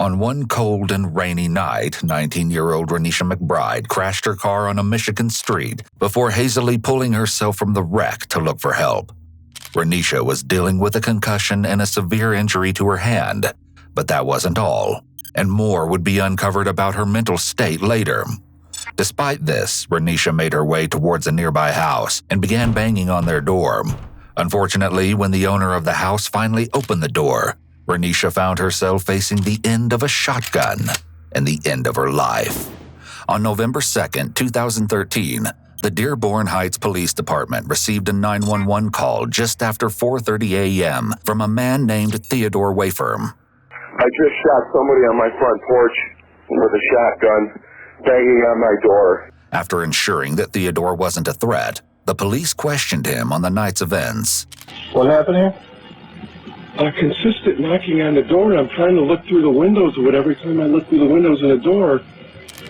On one cold and rainy night, 19-year-old Renisha McBride crashed her car on a Michigan street before hazily pulling herself from the wreck to look for help. Renisha was dealing with a concussion and a severe injury to her hand, but that wasn't all, and more would be uncovered about her mental state later. Despite this, Renisha made her way towards a nearby house and began banging on their door. Unfortunately, when the owner of the house finally opened the door, Renisha found herself facing the end of a shotgun and the end of her life. On November 2nd, 2013, the Dearborn Heights Police Department received a 911 call just after 4:30 a.m. from a man named Theodore Wafer. I just shot somebody on my front porch with a shotgun banging on my door. After ensuring that Theodore wasn't a threat, the police questioned him on the night's events. What happened here? Consistent knocking on the door, and I'm trying to look through the windows, but every time I look through the windows of the door,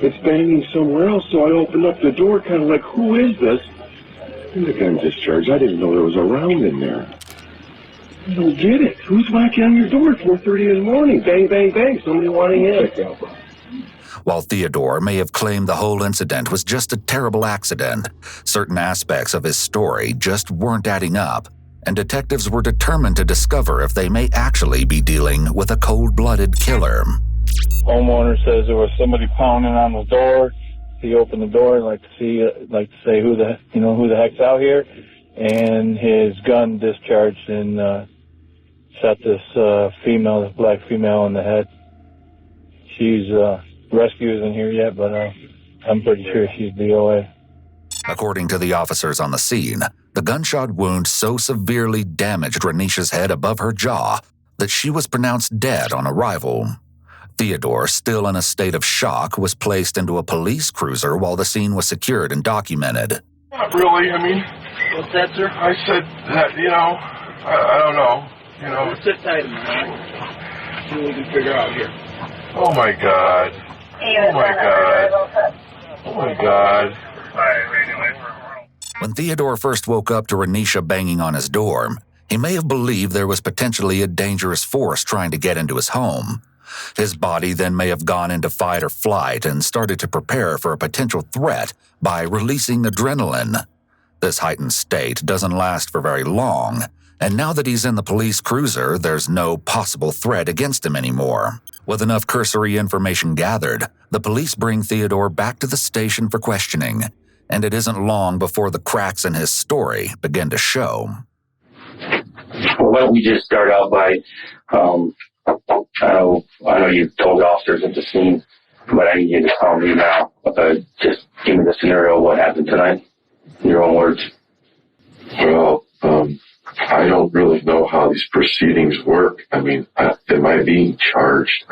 it's banging somewhere else, so I opened up the door, kind of like, who is this? And the gun discharged. I didn't know there was a round in there. I don't get it. Who's knocking on your door at 4:30 in the morning? Bang, bang, bang. Somebody wanting in. While Theodore may have claimed the whole incident was just a terrible accident, certain aspects of his story just weren't adding up, and detectives were determined to discover if they may actually be dealing with a cold-blooded killer. Homeowner says there was somebody pounding on the door. He opened the door, like to say who the heck's out here, and his gun discharged and shot this black female in the head. She's rescue isn't here yet, but I'm pretty sure she's DOA. According to the officers on the scene, the gunshot wound so severely damaged Renisha's head above her jaw that she was pronounced dead on arrival. Theodore, still in a state of shock, was placed into a police cruiser while the scene was secured and documented. Not really, I mean... What's that, sir? I said that, I don't know, Sit tight a minute. See what we can figure out here. Oh my God. Oh my God. Oh my God. When Theodore first woke up to Renisha banging on his door, he may have believed there was potentially a dangerous force trying to get into his home. His body then may have gone into fight or flight and started to prepare for a potential threat by releasing adrenaline. This heightened state doesn't last for very long, and now that he's in the police cruiser, there's no possible threat against him anymore. With enough cursory information gathered, the police bring Theodore back to the station for questioning, and it isn't long before the cracks in his story begin to show. Well, why don't we just start out by, I know you've told officers at the scene, but I need you to tell me now. Just give me the scenario of what happened tonight, in your own words. Well, I don't really know how these proceedings work. I mean, am I being charged?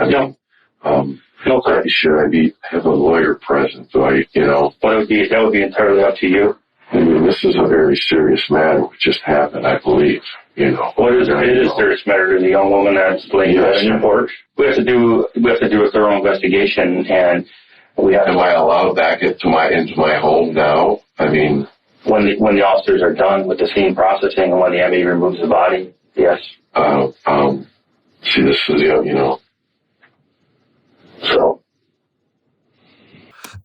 No, sir. Should I have a lawyer present? Well, that would be entirely up to you. I mean, this is a very serious matter which just happened, I believe. Well, it is a serious matter to the young woman that's laying in court. We have to do a thorough investigation, and we have. Am I allowed back into my home now? I mean, when the officers are done with the scene processing and when the ME removes the body, yes. See, this is So.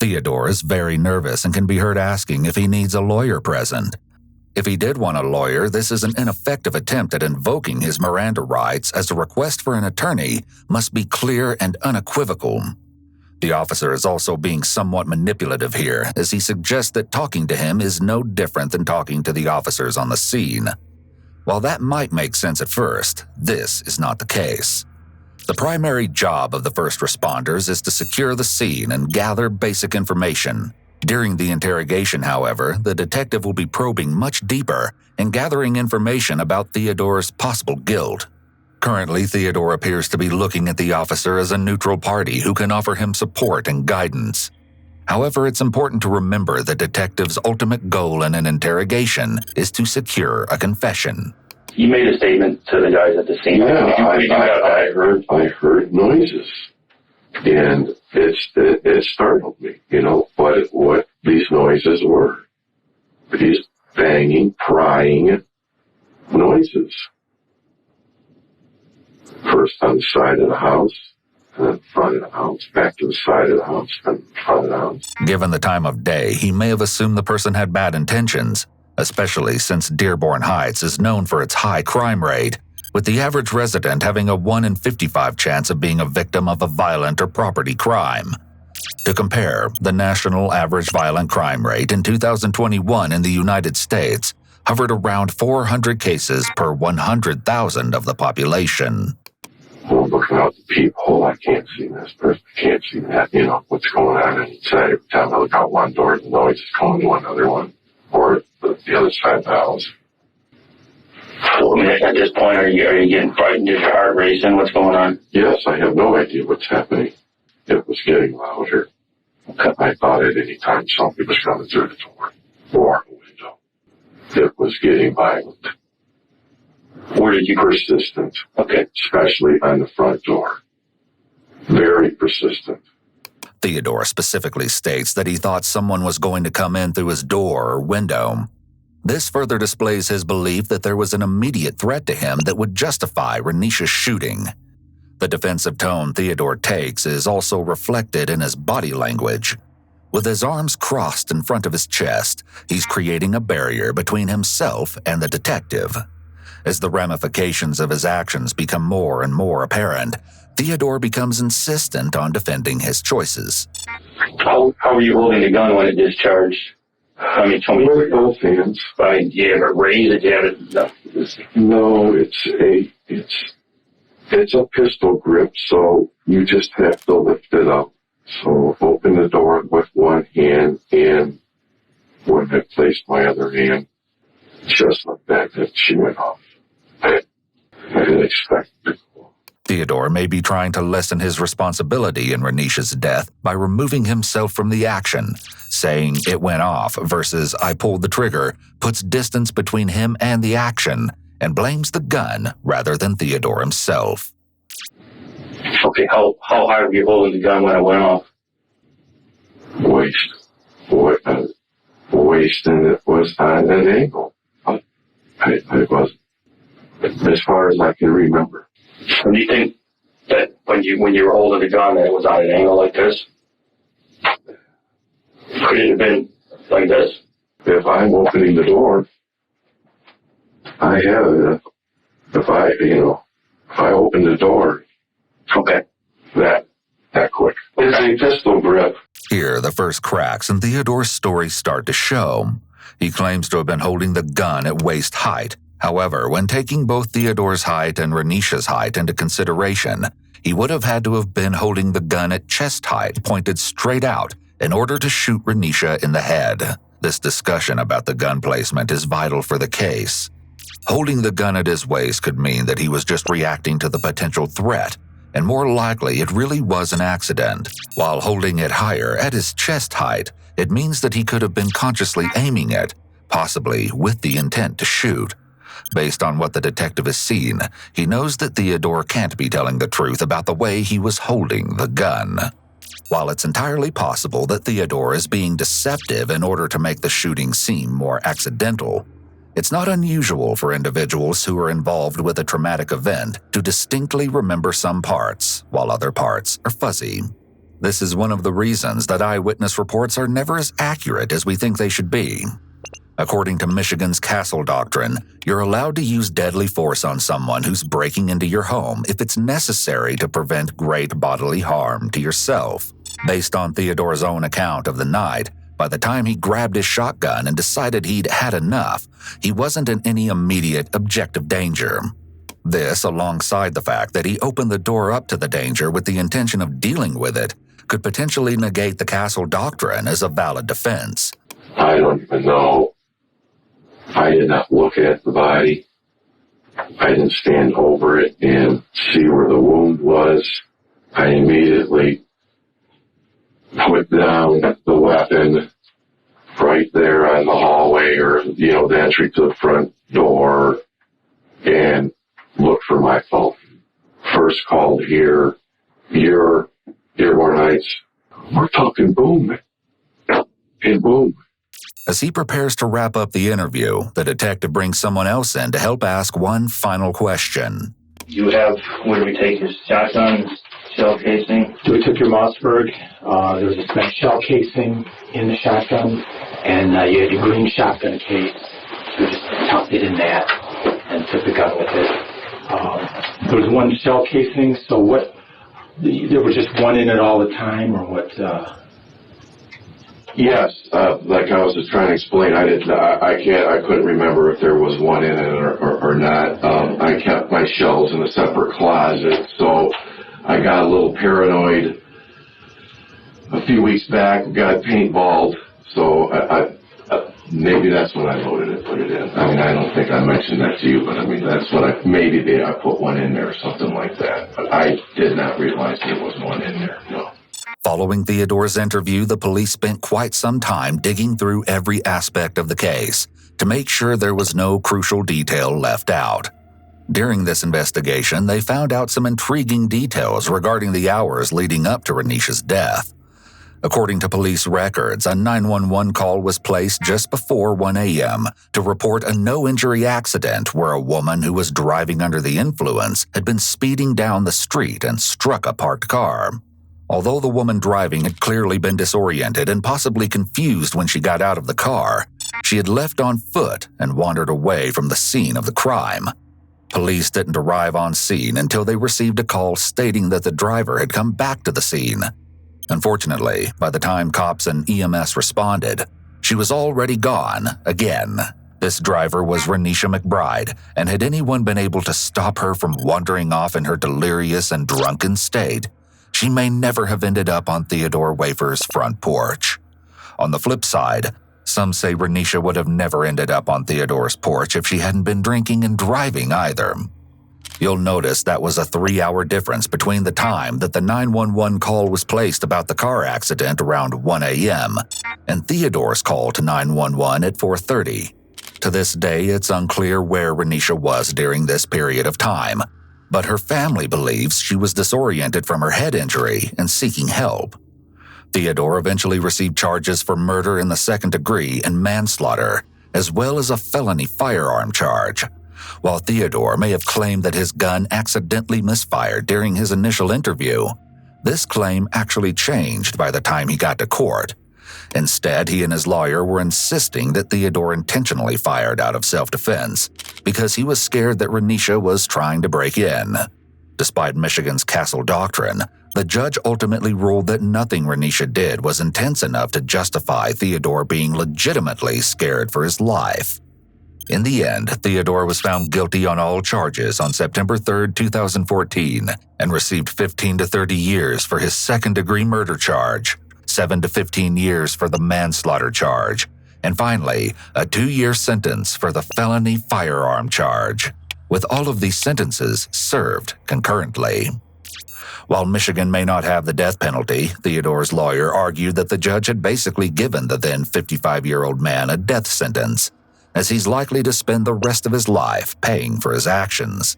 Theodore is very nervous and can be heard asking if he needs a lawyer present. If he did want a lawyer, this is an ineffective attempt at invoking his Miranda rights, as the request for an attorney must be clear and unequivocal. The officer is also being somewhat manipulative here, as he suggests that talking to him is no different than talking to the officers on the scene. While that might make sense at first, this is not the case. The primary job of the first responders is to secure the scene and gather basic information. During the interrogation, however, the detective will be probing much deeper and gathering information about Theodore's possible guilt. Currently, Theodore appears to be looking at the officer as a neutral party who can offer him support and guidance. However, it's important to remember the detective's ultimate goal in an interrogation is to secure a confession. You made a statement to the guys at the scene. Yeah, I heard noises, and it startled me. What these noises were. These banging, prying noises. First on the side of the house, and then front of the house, back to the side of the house, and front of the house. Given the time of day, he may have assumed the person had bad intentions, especially since Dearborn Heights is known for its high crime rate, with the average resident having a 1 in 55 chance of being a victim of a violent or property crime. To compare, the national average violent crime rate in 2021 in the United States hovered around 400 cases per 100,000 of the population. I'm looking out the peephole, I can't see this person, I can't see that, what's going on inside. Every time I look out one door, the noise is coming to another one, or the other side of the house. So, at this point, are you getting frightened? Is your heart racing? What's going on? Yes, I have no idea what's happening. It was getting louder. I thought at any time somebody was coming through the door or the window. It was getting violent. Where did you... Persistent. Okay. Especially on the front door. Very persistent. Theodore specifically states that he thought someone was going to come in through his door or window. This further displays his belief that there was an immediate threat to him that would justify Renisha's shooting. The defensive tone Theodore takes is also reflected in his body language. With his arms crossed in front of his chest, he's creating a barrier between himself and the detective. As the ramifications of his actions become more and more apparent, Theodore becomes insistent on defending his choices. How were you holding the gun when it discharged? I mean, tell me. With both hands. I mean, do you have it raised? Do you have it? No, it's a pistol grip, so you just have to lift it up. So open the door with one hand, and when I placed my other hand, just like that she went off. I didn't expect it. Theodore may be trying to lessen his responsibility in Renisha's death by removing himself from the action. Saying it went off versus I pulled the trigger puts distance between him and the action and blames the gun rather than Theodore himself. Okay, how high were you holding the gun when it went off? Waist, and it was on an angle. I was, as far as I can remember. So do you think that when you were holding the gun that it was on an angle like this? Could it have been like this? If I'm opening the door, I have it. If I open the door, okay, that quick. It's a pistol grip. Here, the first cracks in Theodore's story start to show. He claims to have been holding the gun at waist height. However, when taking both Theodore's height and Renisha's height into consideration, he would have had to have been holding the gun at chest height, pointed straight out, in order to shoot Renisha in the head. This discussion about the gun placement is vital for the case. Holding the gun at his waist could mean that he was just reacting to the potential threat, and more likely it really was an accident. While holding it higher, at his chest height, it means that he could have been consciously aiming it, possibly with the intent to shoot. Based on what the detective has seen, he knows that Theodore can't be telling the truth about the way he was holding the gun. While it's entirely possible that Theodore is being deceptive in order to make the shooting seem more accidental, it's not unusual for individuals who are involved with a traumatic event to distinctly remember some parts, while other parts are fuzzy. This is one of the reasons that eyewitness reports are never as accurate as we think they should be. According to Michigan's Castle Doctrine, you're allowed to use deadly force on someone who's breaking into your home if it's necessary to prevent great bodily harm to yourself. Based on Theodore's own account of the night, by the time he grabbed his shotgun and decided he'd had enough, he wasn't in any immediate objective danger. This, alongside the fact that he opened the door up to the danger with the intention of dealing with it, could potentially negate the Castle Doctrine as a valid defense. I don't even know. I did not look at the body. I didn't stand over it and see where the wound was. I immediately put down the weapon right there on the hallway or, the entry to the front door and looked for my phone. First called here, your Dearborn Heights. We're talking boom. And boom. As he prepares to wrap up the interview, the detective brings someone else in to help ask one final question. When we take his shotgun, shell casing. So we took your Mossberg. There was a spent shell casing in the shotgun, and you had your green shotgun case. So we just tossed it in that and took the gun with it. There was one shell casing. So what? There was just one in it all the time, or what? Yes, like I was just trying to explain, I couldn't remember if there was one in it or not. I kept my shells in a separate closet, so I got a little paranoid a few weeks back, got paintballed, so maybe that's when I loaded it, put it in. I mean, I don't think I mentioned that to you, but I mean, that's what I put one in there or something like that, but I did not realize there was one in there, no. Following Theodore's interview, the police spent quite some time digging through every aspect of the case to make sure there was no crucial detail left out. During this investigation, they found out some intriguing details regarding the hours leading up to Renisha's death. According to police records, a 911 call was placed just before 1 a.m. to report a no-injury accident where a woman who was driving under the influence had been speeding down the street and struck a parked car. Although the woman driving had clearly been disoriented and possibly confused when she got out of the car, she had left on foot and wandered away from the scene of the crime. Police didn't arrive on scene until they received a call stating that the driver had come back to the scene. Unfortunately, by the time cops and EMS responded, she was already gone again. This driver was Renisha McBride, and had anyone been able to stop her from wandering off in her delirious and drunken state, she may never have ended up on Theodore Wafer's front porch. On the flip side, some say Renisha would have never ended up on Theodore's porch if she hadn't been drinking and driving either. You'll notice that was a 3-hour difference between the time that the 911 call was placed about the car accident around 1 a.m. and Theodore's call to 911 at 4:30. To this day, it's unclear where Renisha was during this period of time, but her family believes she was disoriented from her head injury and seeking help. Theodore eventually received charges for murder in the second degree and manslaughter, as well as a felony firearm charge. While Theodore may have claimed that his gun accidentally misfired during his initial interview, this claim actually changed by the time he got to court. Instead, he and his lawyer were insisting that Theodore intentionally fired out of self-defense because he was scared that Renisha was trying to break in. Despite Michigan's Castle Doctrine, the judge ultimately ruled that nothing Renisha did was intense enough to justify Theodore being legitimately scared for his life. In the end, Theodore was found guilty on all charges on September 3, 2014, and received 15 to 30 years for his second-degree murder charge, 7 to 15 years for the manslaughter charge, and finally, a 2-year sentence for the felony firearm charge, with all of these sentences served concurrently. While Michigan may not have the death penalty, Theodore's lawyer argued that the judge had basically given the then 55-year-old man a death sentence, as he's likely to spend the rest of his life paying for his actions.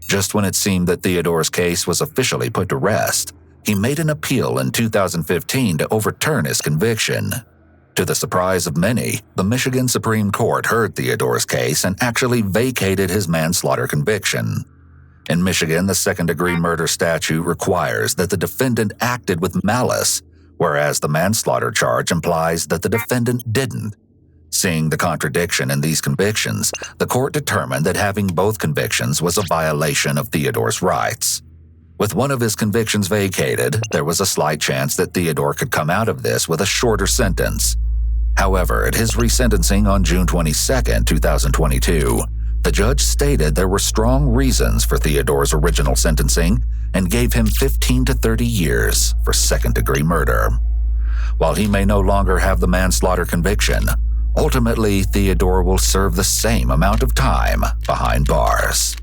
Just when it seemed that Theodore's case was officially put to rest, he made an appeal in 2015 to overturn his conviction. To the surprise of many, the Michigan Supreme Court heard Theodore's case and actually vacated his manslaughter conviction. In Michigan, the second-degree murder statute requires that the defendant acted with malice, whereas the manslaughter charge implies that the defendant didn't. Seeing the contradiction in these convictions, the court determined that having both convictions was a violation of Theodore's rights. With one of his convictions vacated, there was a slight chance that Theodore could come out of this with a shorter sentence. However, at his resentencing on June 22, 2022, the judge stated there were strong reasons for Theodore's original sentencing and gave him 15 to 30 years for second-degree murder. While he may no longer have the manslaughter conviction, ultimately Theodore will serve the same amount of time behind bars.